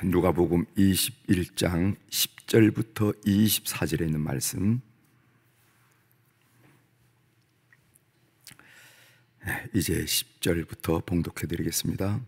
누가복음 21장 10절부터 24절에 있는 말씀, 이제 10절부터 봉독해 드리겠습니다.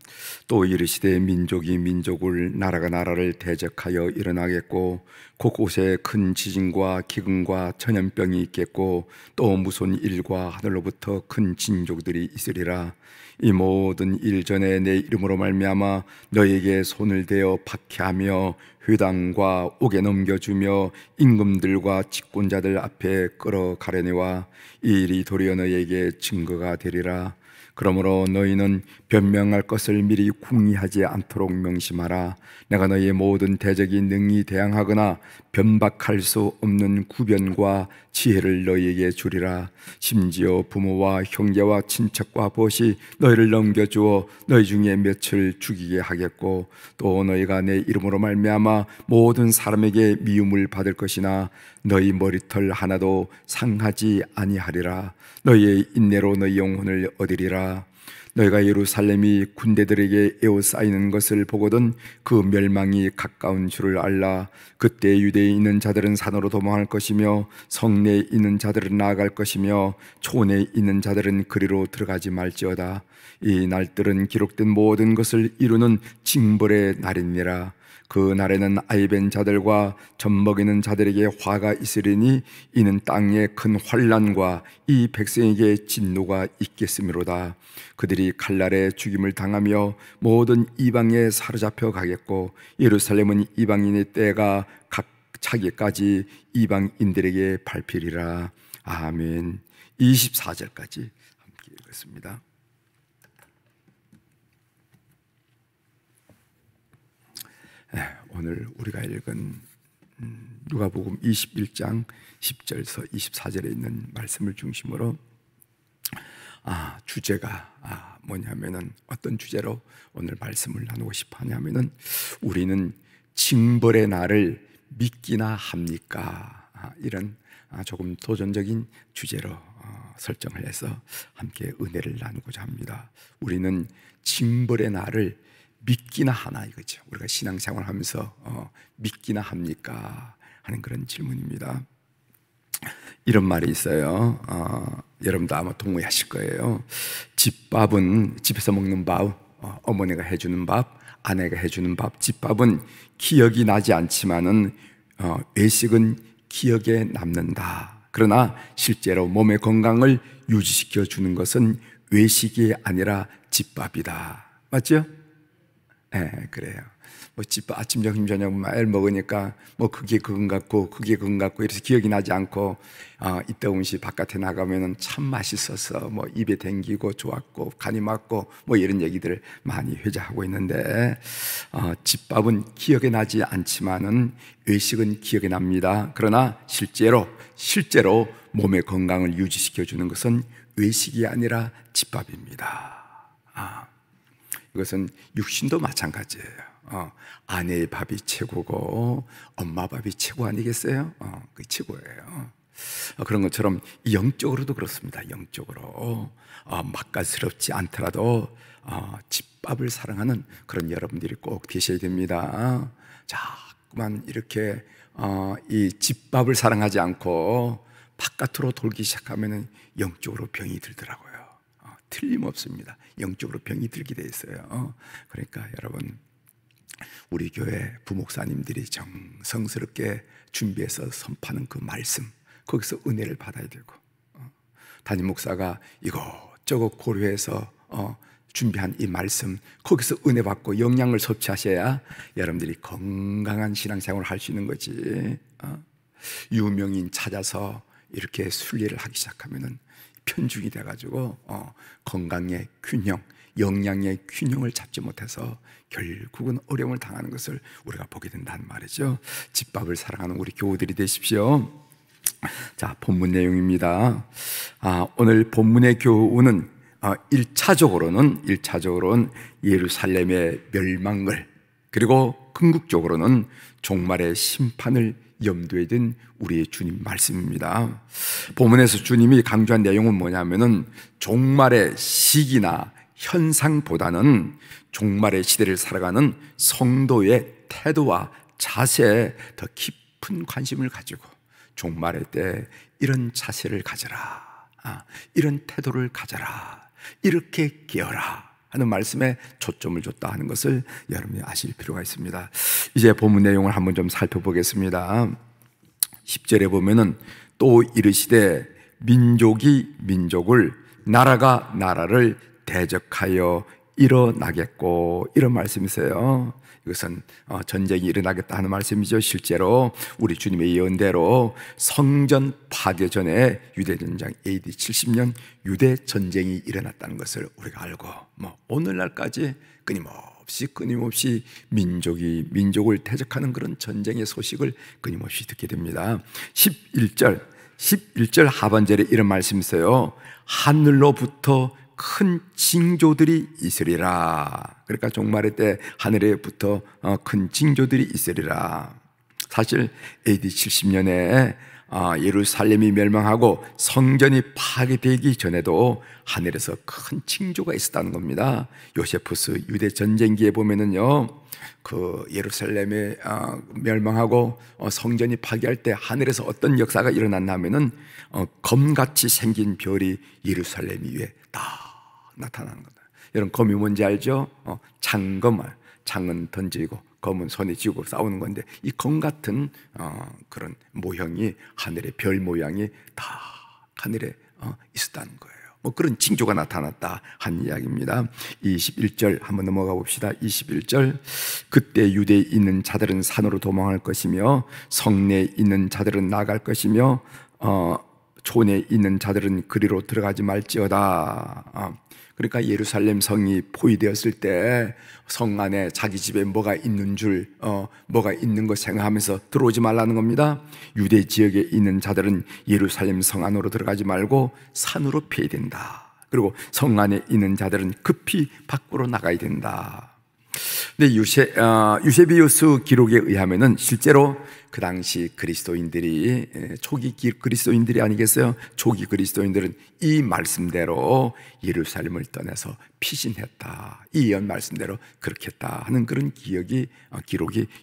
또 이르시되 민족이 민족을 나라가 나라를 대적하여 일어나겠고 곳곳에 큰 지진과 기근과 전염병이 있겠고 또 무슨 일과 하늘로부터 큰 징조들이 있으리라. 이 모든 일 전에 내 이름으로 말미암아 너희에게 손을 대어 박해하며 회당과 옥에 넘겨주며 임금들과 직권자들 앞에 끌어가려니와 이 일이 도리어 너희에게 증거가 되리라. 그러므로 너희는 변명할 것을 미리 궁리하지 않도록 명심하라. 내가 너희의 모든 대적이 능히 대항하거나 변박할 수 없는 구변과 지혜를 너희에게 주리라. 심지어 부모와 형제와 친척과 벗이 너희를 넘겨주어 너희 중에 몇을 죽이게 하겠고 또 너희가 내 이름으로 말미암아 모든 사람에게 미움을 받을 것이나 너희 머리털 하나도 상하지 아니하리라. 너희의 인내로 너희 영혼을 얻으리라. 너희가 예루살렘이 군대들에게 에워싸이는 것을 보거든 그 멸망이 가까운 줄을 알라. 그때 유대에 있는 자들은 산으로 도망할 것이며 성내에 있는 자들은 나아갈 것이며 촌에 있는 자들은 그리로 들어가지 말지어다. 이 날들은 기록된 모든 것을 이루는 징벌의 날이니라. 그 날에는 아이벤 자들과 젖먹이는 자들에게 화가 있으리니 이는 땅에 큰 환난과 이 백성에게 진노가 있겠음이로다. 그들이 칼날에 죽임을 당하며 모든 이방에 사로잡혀 가겠고 예루살렘은 이방인의 때가 각 차기까지 이방인들에게 밟히리라. 아멘. 24절까지 함께 읽겠습니다. 오늘 우리가 읽은 누가복음 21장 10절에서 24절에 있는 말씀을 중심으로 주제가 뭐냐면은 어떤 주제로 오늘 말씀을 나누고 싶어 하냐면은 우리는 징벌의 날을 믿기나 합니까? 이런 조금 도전적인 주제로 설정을 해서 함께 은혜를 나누고자 합니다. 우리는 징벌의 날을 믿기나 하나 이거죠. 우리가 신앙생활 하면서 믿기나 합니까? 하는 그런 질문입니다. 이런 말이 있어요. 여러분도 아마 동의하실 거예요. 집밥은 집에서 먹는 밥, 어머니가 해주는 밥, 아내가 해주는 밥, 집밥은 기억이 나지 않지만은 외식은 기억에 남는다. 그러나 실제로 몸의 건강을 유지시켜 주는 것은 외식이 아니라 집밥이다. 맞죠? 그래요. 집밥 아침, 점심, 저녁 매일 먹으니까 그게 그건 같고 그게 그건 같고 이래서 기억이 나지 않고 이따 음식 바깥에 나가면은 참 맛있어서 입에 댕기고 좋았고 간이 맞고 이런 얘기들을 많이 회자하고 있는데 집밥은 기억에 나지 않지만은 외식은 기억에 납니다. 그러나 실제로 몸의 건강을 유지시켜 주는 것은 외식이 아니라 집밥입니다. 이것은 육신도 마찬가지예요. 아내의 밥이 최고고 엄마 밥이 최고 아니겠어요? 그게 최고예요. 그런 것처럼 영적으로도 그렇습니다. 영적으로 맛깔스럽지 않더라도 집밥을 사랑하는 그런 여러분들이 꼭 계셔야 됩니다. 자꾸만 이렇게 이 집밥을 사랑하지 않고 바깥으로 돌기 시작하면 영적으로 병이 들더라고요. 틀림없습니다. 영적으로 병이 들게 돼 있어요. 그러니까 여러분, 우리 교회 부목사님들이 정성스럽게 준비해서 선포하는 그 말씀, 거기서 은혜를 받아야 되고 담임 목사가 이것저것 고려해서 준비한 이 말씀, 거기서 은혜 받고 영양을 섭취하셔야 여러분들이 건강한 신앙생활을 할 수 있는 거지. 유명인 찾아서 이렇게 순례를 하기 시작하면은 편중이 돼가지고 건강의 균형, 영양의 균형을 잡지 못해서 결국은 어려움을 당하는 것을 우리가 보게 된다는 말이죠. 집밥을 사랑하는 우리 교우들이 되십시오. 자, 본문 내용입니다. 오늘 본문의 교훈은 1차적으로는 예루살렘의 멸망을, 그리고 궁극적으로는 종말의 심판을 염두에 둔 우리의 주님 말씀입니다. 본문에서 주님이 강조한 내용은 뭐냐면은 종말의 시기나 현상보다는 종말의 시대를 살아가는 성도의 태도와 자세에 더 깊은 관심을 가지고 종말의 때 이런 자세를 가져라, 이런 태도를 가져라, 이렇게 깨어라 하는 말씀에 초점을 줬다 하는 것을 여러분이 아실 필요가 있습니다. 이제 본문 내용을 한번 좀 살펴보겠습니다. 10절에 보면은 또 이르시되 민족이 민족을, 나라가 나라를 대적하여 일어나겠고, 이런 말씀이세요. 이것은 전쟁이 일어나겠다 하는 말씀이죠. 실제로 우리 주님의 예언대로 성전 파괴 전에 유대전쟁 AD 70년 유대전쟁이 일어났다는 것을 우리가 알고, 오늘날까지 끊임없이 민족이 민족을 대적하는 그런 전쟁의 소식을 끊임없이 듣게 됩니다. 11절 하반절에 이런 말씀이 있어요. 하늘로부터 큰 징조들이 있으리라. 그러니까 종말의 때 하늘에부터 큰 징조들이 있으리라. 사실 AD 70년에 예루살렘이 멸망하고 성전이 파괴되기 전에도 하늘에서 큰 징조가 있었다는 겁니다. 요세푸스 유대 전쟁기에 보면은요, 그 예루살렘이 멸망하고 성전이 파괴할 때 하늘에서 어떤 역사가 일어났냐면은 검같이 생긴 별이 예루살렘 위에 딱 나타나는 거다. 여러분, 검이 뭔지 알죠? 창은 던지고 검은 손에 쥐고 싸우는 건데, 이 검 같은 그런 모형이, 하늘의 별 모양이 다 하늘에 있었다는 거예요. 그런 징조가 나타났다 한 이야기입니다. 21절 한번 넘어가 봅시다. 21절, 그때 유대에 있는 자들은 산으로 도망할 것이며 성내에 있는 자들은 나갈 것이며 촌에 있는 자들은 그리로 들어가지 말지어다. 그러니까 예루살렘 성이 포위되었을 때 성 안에 자기 집에 뭐가 있는 뭐가 있는 거 생각하면서 들어오지 말라는 겁니다. 유대 지역에 있는 자들은 예루살렘 성 안으로 들어가지 말고 산으로 피해야 된다. 그리고 성 안에 있는 자들은 급히 밖으로 나가야 된다. 근데 유세비우스 기록에 의하면은 실제로 그 당시 그리스도인들이, 초기 그리스도인들이 아니겠어요? 초기 그리스도인들은 이 말씀대로 예루살렘을 떠나서 피신했다, 이 예언 말씀대로 그렇게 했다 하는 그런 기록이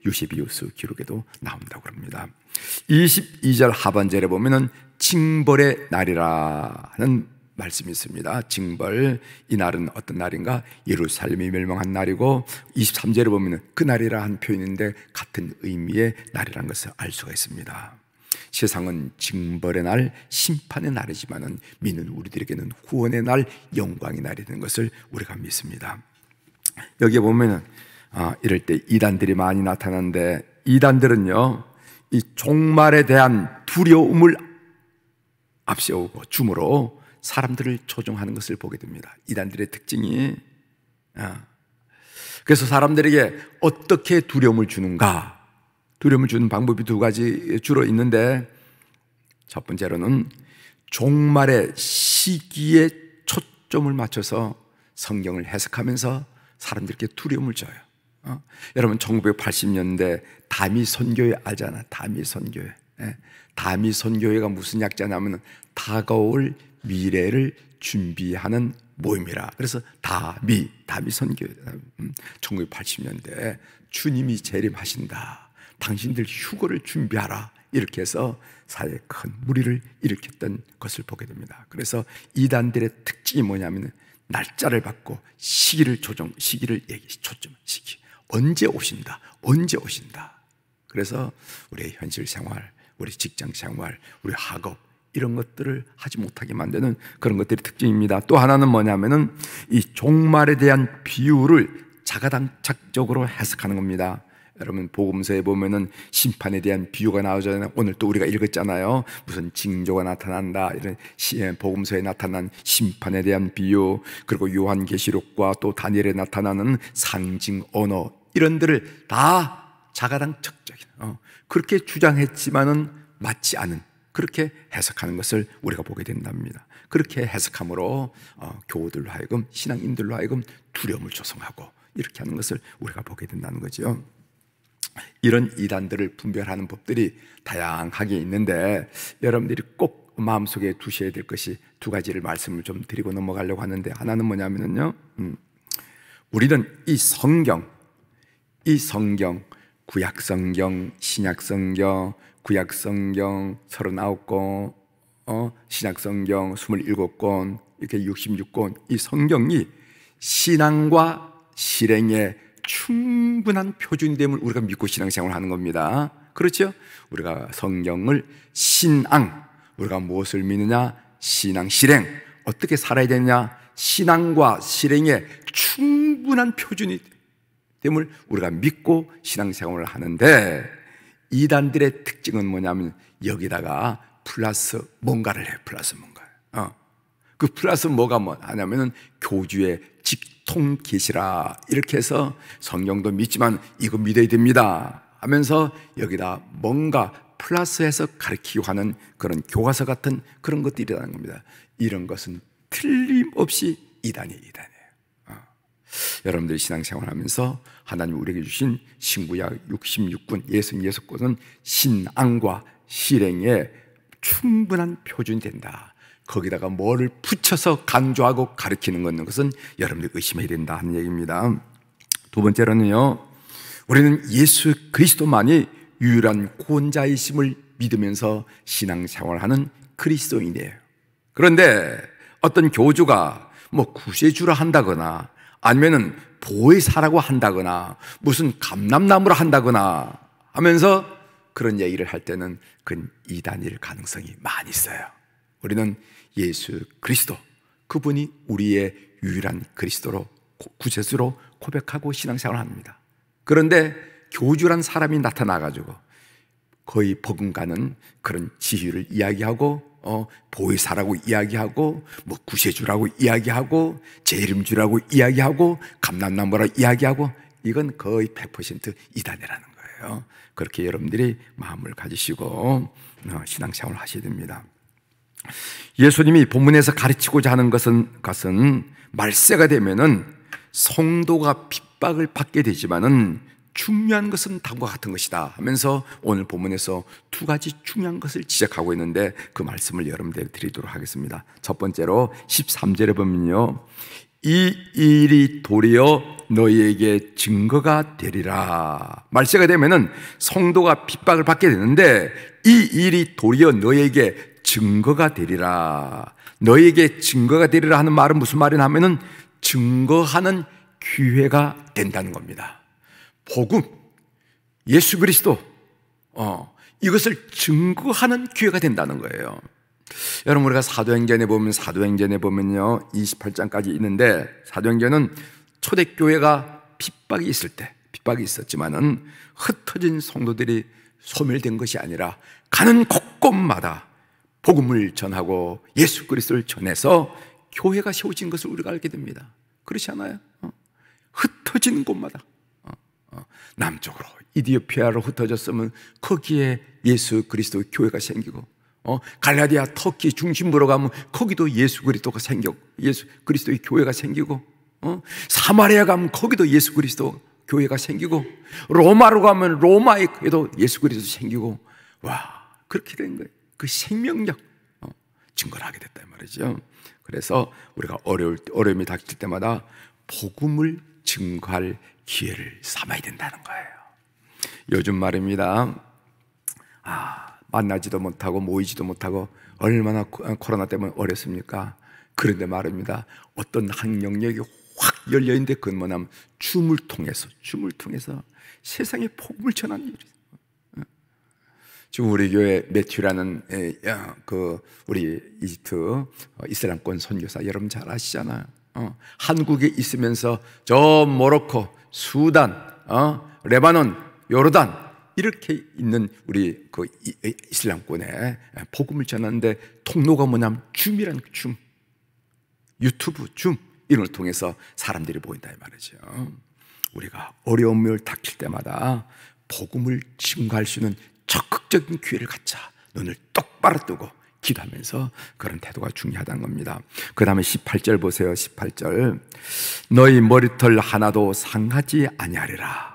유세비우스 기록에도 나온다고 합니다. 22절 하반절에 보면은 징벌의 날이라 하는 말씀이 있습니다. 징벌, 이 날은 어떤 날인가? 예루살렘이 멸망한 날이고, 23절에 보면 그 날이라 한 표현인데 같은 의미의 날이라는 것을 알 수가 있습니다. 세상은 징벌의 날, 심판의 날이지만은 믿는 우리들에게는 구원의 날, 영광의 날이 되는 것을 우리가 믿습니다. 여기에 보면은 이럴 때 이단들이 많이 나타나는데, 이단들은요, 이 종말에 대한 두려움을 앞세우고 줌으로 사람들을 조종하는 것을 보게 됩니다. 이단들의 특징이. 그래서 사람들에게 어떻게 두려움을 주는가? 두려움을 주는 방법이 두 가지 주로 있는데, 첫 번째로는 종말의 시기에 초점을 맞춰서 성경을 해석하면서 사람들에게 두려움을 줘요. 여러분, 1980년대 다미 선교회 알잖아. 다미 선교회. 다미 선교회가 무슨 약자냐면 다가올 미래를 준비하는 모임이라. 그래서 다미 선교회. 1980년대 주님이 재림하신다, 당신들 휴거를 준비하라, 이렇게 해서 사회에 큰 무리를 일으켰던 것을 보게 됩니다. 그래서 이단들의 특징이 뭐냐면 날짜를 받고 시기를 초점, 시기. 언제 오신다. 그래서 우리의 현실 생활, 우리 직장 생활, 우리 학업, 이런 것들을 하지 못하게 만드는 그런 것들이 특징입니다. 또 하나는 뭐냐면은 이 종말에 대한 비유를 자가당착적으로 해석하는 겁니다. 여러분, 복음서에 보면은 심판에 대한 비유가 나오잖아요. 오늘 또 우리가 읽었잖아요. 무슨 징조가 나타난다, 이런 복음서에 나타난 심판에 대한 비유, 그리고 요한계시록과 또 다니엘에 나타나는 상징 언어, 이런들을 다 자가당착적인, 그렇게 주장했지만은 맞지 않은, 그렇게 해석하는 것을 우리가 보게 된답니다. 그렇게 해석함으로 교우들로 하여금, 신앙인들로 하여금 두려움을 조성하고 이렇게 하는 것을 우리가 보게 된다는 거죠. 이런 이단들을 분별하는 법들이 다양하게 있는데, 여러분들이 꼭 마음속에 두셔야 될 것이 두 가지를 말씀을 좀 드리고 넘어가려고 하는데, 하나는 뭐냐면요, 우리는 이 성경, 구약성경, 신약성경, 구약성경 39권, 신약성경 27권, 이렇게 66권, 이 성경이 신앙과 실행의 충분한 표준됨을 우리가 믿고 신앙생활을 하는 겁니다. 그렇죠? 우리가 성경을 신앙, 우리가 무엇을 믿느냐? 신앙, 실행, 어떻게 살아야 되느냐? 신앙과 실행의 충분한 표준이 됨을 우리가 믿고 신앙생활을 하는데, 이단들의 특징은 뭐냐면 여기다가 플러스 뭔가를 해요. 플러스 뭔가. 그 플러스 뭐가 하냐면은 교주의 직통 계시라, 이렇게 해서 성경도 믿지만 이거 믿어야 됩니다 하면서 여기다 뭔가 플러스해서 가르치고 하는 그런 교과서 같은 그런 것들이라는 겁니다. 이런 것은 틀림없이 이단이에요. 여러분들이 신앙생활 하면서 하나님 우리에게 주신 신구약 66권, 66권은 신앙과 실행에 충분한 표준이 된다. 거기다가 뭐를 붙여서 강조하고 가르치는 것은 여러분들이 의심해야 된다 하는 얘기입니다. 두 번째로는요, 우리는 예수 그리스도만이 유일한 구원자이심을 믿으면서 신앙생활하는 그리스도인이에요. 그런데 어떤 교주가 구세주라 한다거나 아니면은 보혜사라고 한다거나 무슨 감람나무라 한다거나 하면서 그런 얘기를 할 때는 그건 이단일 가능성이 많이 있어요. 우리는 예수 그리스도, 그분이 우리의 유일한 그리스도로, 구세주로 고백하고 신앙생활을 합니다. 그런데 교주란 사람이 나타나가지고 거의 버금가는 그런 지휘를 이야기하고 보혜사라고 이야기하고 구세주라고 이야기하고 재림주라고 이야기하고 감람나무라고 이야기하고, 이건 거의 100% 이단이라는 거예요. 그렇게 여러분들이 마음을 가지시고 신앙생활을 하셔야 됩니다. 예수님이 본문에서 가르치고자 하는 것은 말세가 되면은 성도가 핍박을 받게 되지만은 중요한 것은 다음과 같은 것이다 하면서 오늘 본문에서 두 가지 중요한 것을 지적하고 있는데, 그 말씀을 여러분들에게 드리도록 하겠습니다. 첫 번째로 13절에 보면요, 이 일이 도리어 너희에게 증거가 되리라. 말세가 되면은 성도가 핍박을 받게 되는데, 이 일이 도리어 너희에게 증거가 되리라. 너희에게 증거가 되리라 하는 말은 무슨 말이냐 하면은 증거하는 기회가 된다는 겁니다. 복음, 예수 그리스도, 이것을 증거하는 기회가 된다는 거예요. 여러분, 우리가 사도행전에 보면요 28장까지 있는데, 사도행전은 초대교회가 핍박이 있었지만은 흩어진 성도들이 소멸된 것이 아니라 가는 곳곳마다 복음을 전하고 예수 그리스도를 전해서 교회가 세워진 것을 우리가 알게 됩니다. 그렇지 않아요? 흩어진 곳마다, 남쪽으로 이디오피아로 흩어졌으면 거기에 예수 그리스도 교회가 생기고, 갈라디아 터키 중심부로 가면 거기도 예수 그리스도가 예수 그리스도의 교회가 생기고, 사마리아 가면 거기도 예수 그리스도 교회가 생기고, 로마로 가면 로마에도 예수 그리스도 생기고, 와, 그렇게 된 거예요. 그 생명력 증거를 하게 됐단 말이죠. 그래서 우리가 어려움이 닥칠 때마다 복음을 증거할 기회를 삼아야 된다는 거예요. 요즘 말입니다. 만나지도 못하고 모이지도 못하고 얼마나 코로나 때문에 어렵습니까? 그런데 말입니다, 어떤 한 영역이 확 열려있는데 그건 뭐냐면 줌을 통해서 세상에 복음을 전하는 일이에요. 지금 우리 교회 매튜라는 우리 이집트 이슬람권 선교사 여러분 잘 아시잖아요. 한국에 있으면서 저 모로코, 수단, 레바논, 요르단 이렇게 있는 우리 그 이슬람권에 복음을 전하는데 통로가 뭐냐면 줌이라는 줌, 유튜브 줌, 이런 걸 통해서 사람들이 보인다 이 말이죠. 우리가 어려움을 닥칠 때마다 복음을 증거할 수 있는 적극적인 기회를 갖자. 눈을 똑바로 뜨고 기도하면서 그런 태도가 중요하다는 겁니다. 그 다음에 18절 보세요. 18절, 너희 머리털 하나도 상하지 아니하리라.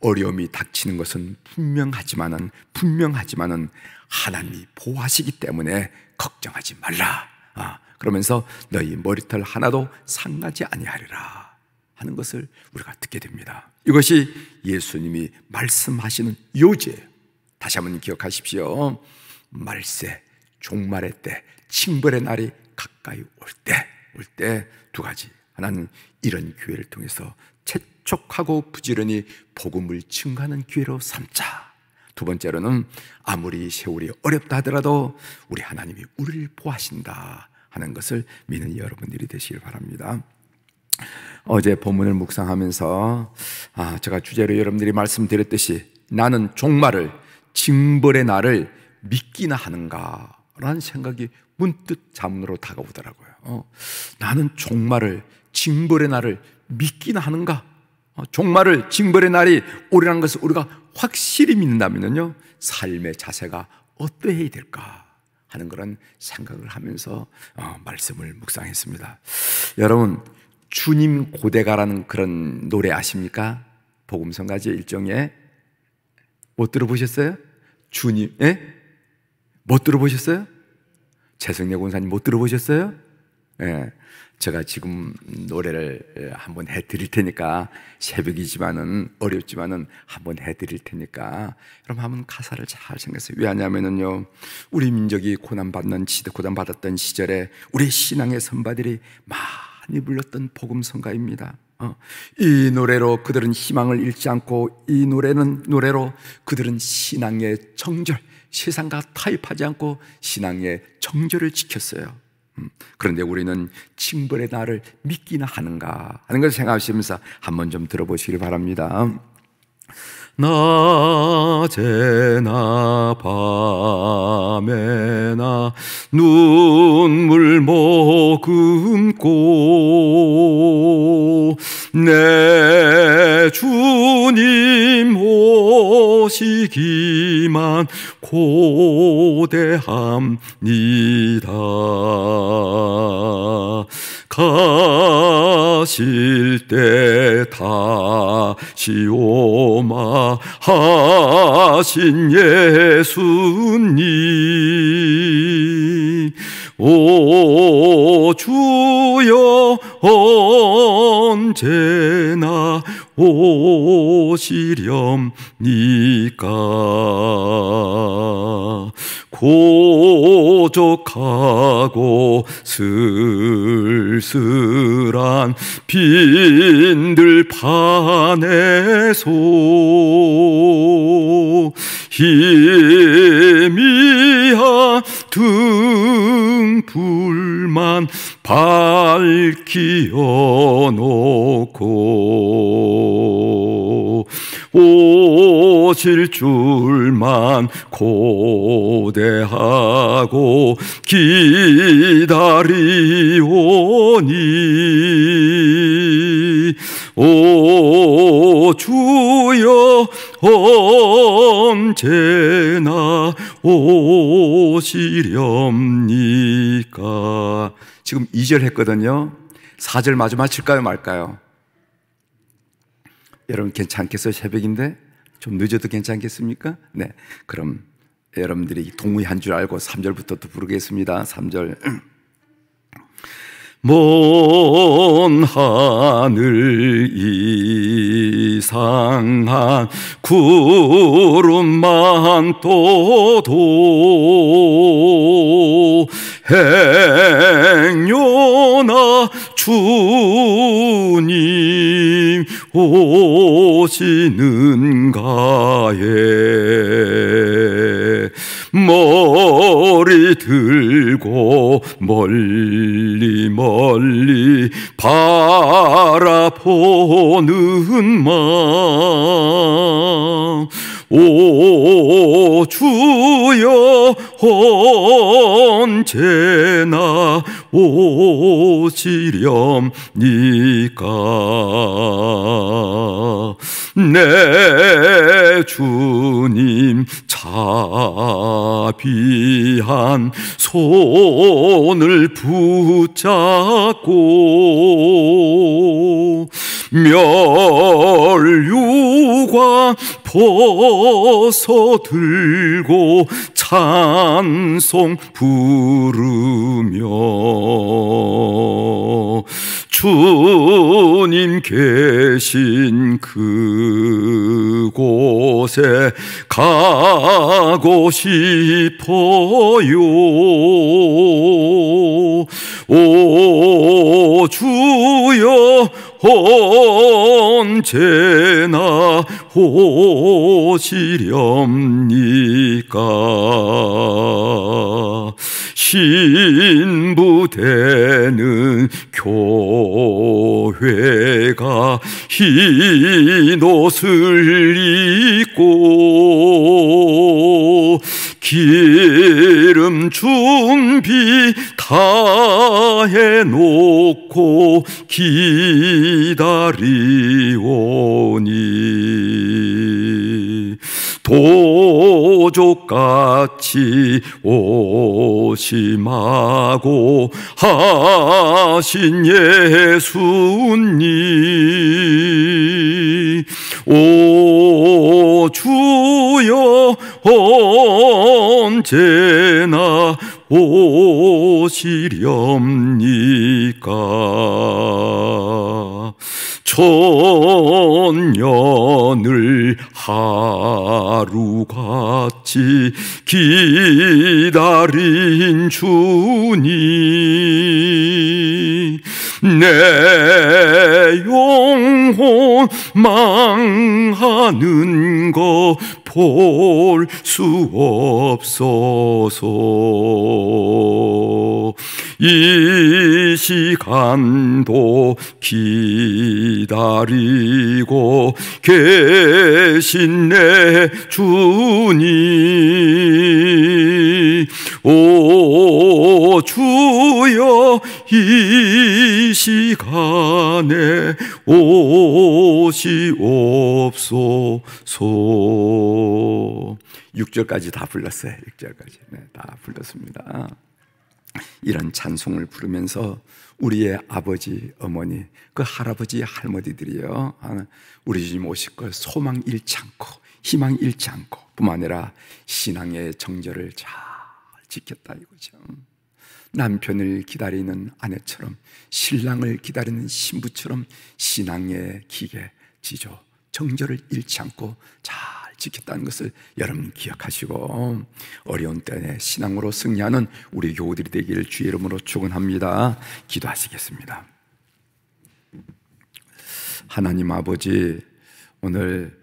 어려움이 닥치는 것은 분명하지만은 하나님이 보호하시기 때문에 걱정하지 말라. 그러면서 너희 머리털 하나도 상하지 아니하리라 하는 것을 우리가 듣게 됩니다. 이것이 예수님이 말씀하시는 요지예요. 다시 한번 기억하십시오. 말세, 종말의 때, 징벌의 날이 가까이 올 때 두 가지. 하나는 이런 기회를 통해서 재촉하고 부지런히 복음을 증거하는 기회로 삼자. 두 번째로는 아무리 세월이 어렵다 하더라도 우리 하나님이 우리를 보호하신다 하는 것을 믿는 여러분들이 되시길 바랍니다. 어제 본문을 묵상하면서 제가 주제로 여러분들이 말씀드렸듯이 나는 종말을, 징벌의 날을 믿기나 하는가 라는 생각이 문득 자문으로 다가오더라고요. 나는 종말을, 징벌의 날을 믿기나 하는가? 종말을, 징벌의 날이 오리라는 것을 우리가 확실히 믿는다면요, 삶의 자세가 어떠해야 될까 하는 그런 생각을 하면서 말씀을 묵상했습니다. 여러분, 주님 고대가라는 그런 노래 아십니까? 복음성가제 일종의. 못 들어보셨어요? 주님, 못 들어보셨어요? 최성래 권사님 못 들어보셨어요? 제가 지금 노래를 한번 해드릴 테니까, 새벽이지만은 어렵지만은 한번 해드릴 테니까 여러분 한번 가사를 잘 생각하세요. 왜냐하면요, 우리 민족이 고난받는 시대, 고난받았던 시절에 우리 신앙의 선바들이 많이 불렀던 복음성가입니다. 이 노래로 그들은 희망을 잃지 않고, 이 노래로 그들은 신앙의 정절, 세상과 타협하지 않고 신앙의 정절을 지켰어요. 그런데 우리는 징벌의 날을 믿기나 하는가 하는 것을 생각하시면서 한번 좀 들어보시길 바랍니다. 낮에나 밤에나 눈물 머금고 내 주님 오시기만 고대합니다. 가실 때 다시 오마 하신 예수님, 오 주여 언제나 오시렵니까? 고족하고 쓸쓸한 빈들 판에서 희미한 등불만 밝히어 놓고 오실 줄만 고대하고 기다리오니, 오 주여 언제나 오시렵니까? 지금 2절 했거든요. 4절 마저 맞힐까요 말까요? 여러분 괜찮겠어요? 새벽인데 좀 늦어도 괜찮겠습니까? 네, 그럼 여러분들이 동의한 줄 알고 3절부터 또 부르겠습니다. 3절. 먼 하늘 이상한 구름만 떠도 행여나 주님 오시는가에 머리 들고 멀리 바라보는 마음, 오 주여 언제나 오시렵니까? 내 주님 자비한 손을 붙잡고 멸류관 벗어들고 찬송 부르며 주님 계신 그곳에 가고 싶어요. 오 주여 언제나 오시렵니까? 신부되는 교회가 흰 옷을 입고 기름 준비 다 해놓고 기다리오니 도적같이 오심하고 하신 예수님, 오 주여 언제나 오시렵니까? 천년을 하루같이 기다린 주님, 내 영혼 망하는 거 볼 수 없어서 이 시간도 기다리고 계신 내 주님, 오 주여 이 시간에 오시옵소서. 6절까지 다 불렀어요. 6절까지 다 불렀습니다. 이런 찬송을 부르면서 우리의 아버지, 어머니, 그 할아버지, 할머니들이요, 우리 주님 오실 걸 소망 잃지 않고 희망 잃지 않고 뿐만 아니라 신앙의 정절을 잘 지켰다 이거죠. 남편을 기다리는 아내처럼, 신랑을 기다리는 신부처럼 신앙의 기계, 지조, 정절을 잃지 않고 잘 지켰다는 것을 여러분 기억하시고 어려운 때에 신앙으로 승리하는 우리 교우들이 되기를 주의 이름으로 축원합니다. 기도하시겠습니다. 하나님 아버지, 오늘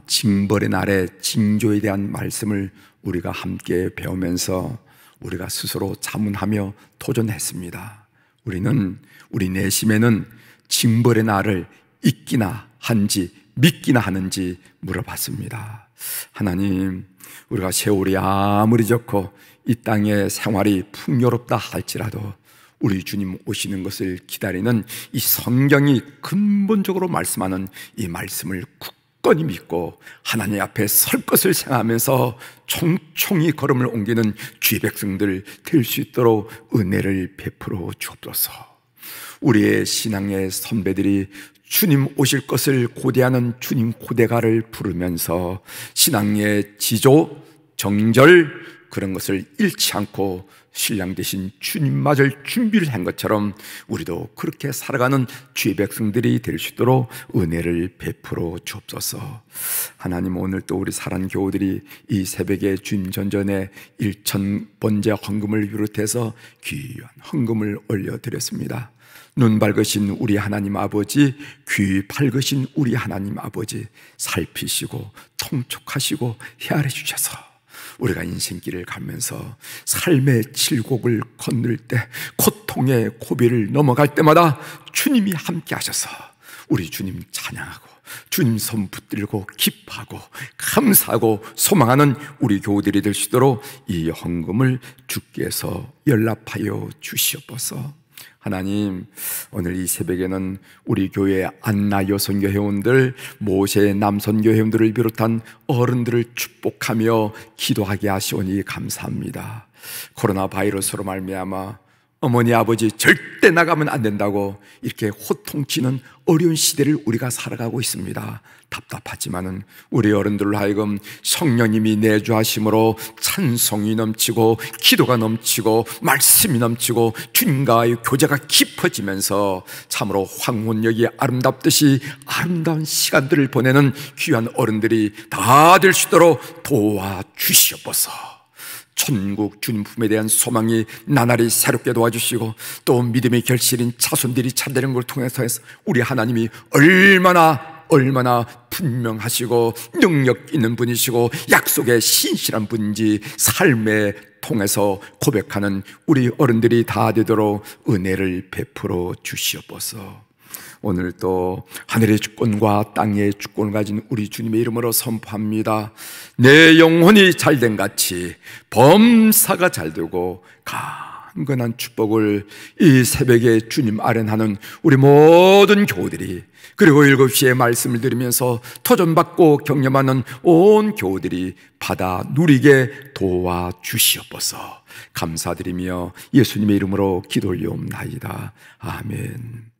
징벌의 날에 징조에 대한 말씀을 우리가 함께 배우면서 우리가 스스로 자문하며 도전했습니다. 우리는 우리 내심에는 징벌의 날을 잊기나 한지 믿기나 하는지 물어봤습니다. 하나님, 우리가 세월이 아무리 좋고 이 땅의 생활이 풍요롭다 할지라도 우리 주님 오시는 것을 기다리는 이 성경이 근본적으로 말씀하는 이 말씀을 굳건히 믿고 하나님 앞에 설 것을 생각하면서 총총히 걸음을 옮기는 주의 백성들 될 수 있도록 은혜를 베풀어 주옵소서. 우리의 신앙의 선배들이 주님 오실 것을 고대하는 주님 고대가를 부르면서 신앙의 지조, 정절 그런 것을 잃지 않고 신랑 되신 주님맞을 준비를 한 것처럼 우리도 그렇게 살아가는 주의 백성들이 될 수 있도록 은혜를 베풀어 주옵소서. 하나님, 오늘 또 우리 사랑 교우들이 이 새벽에 주님 전전에 1,000번째 헌금을 비롯해서 귀한 헌금을 올려드렸습니다. 눈 밝으신 우리 하나님 아버지, 귀 밝으신 우리 하나님 아버지, 살피시고 통촉하시고 헤아려 주셔서 우리가 인생길을 가면서 삶의 질곡을 건널 때, 고통의 고비를 넘어갈 때마다 주님이 함께 하셔서 우리 주님 찬양하고 주님 손 붙들고 기뻐하고 감사하고 소망하는 우리 교우들이 될 수 있도록 이 헌금을 주께서 연락하여 주시옵소서. 하나님, 오늘 이 새벽에는 우리 교회 안나 여성교 회원들, 모세 남선교 회원들을 비롯한 어른들을 축복하며 기도하게 하시오니 감사합니다. 코로나 바이러스로 말미암아 어머니 아버지 절대 나가면 안 된다고 이렇게 호통치는 어려운 시대를 우리가 살아가고 있습니다. 답답하지만은 우리 어른들로 하여금 성령님이 내주하심으로 찬송이 넘치고 기도가 넘치고 말씀이 넘치고 주님과의 교제가 깊어지면서 참으로 황혼역이 아름답듯이 아름다운 시간들을 보내는 귀한 어른들이 다 될 수 있도록 도와주시옵소서. 천국 주님 품에 대한 소망이 나날이 새롭게 도와주시고 또 믿음의 결실인 자손들이 찾는 걸 통해서 우리 하나님이 얼마나 분명하시고 능력 있는 분이시고 약속에 신실한 분인지 삶에 통해서 고백하는 우리 어른들이 다 되도록 은혜를 베풀어 주시옵소서. 오늘 또 하늘의 주권과 땅의 주권을 가진 우리 주님의 이름으로 선포합니다. 내 영혼이 잘된 같이 범사가 잘되고 강건한 축복을 이 새벽에 주님 아련하는 우리 모든 교우들이, 그리고 7시에 말씀을 드리면서 터전받고 경험하는 온 교우들이 받아 누리게 도와주시옵소서. 감사드리며 예수님의 이름으로 기도 올리옵나이다. 아멘.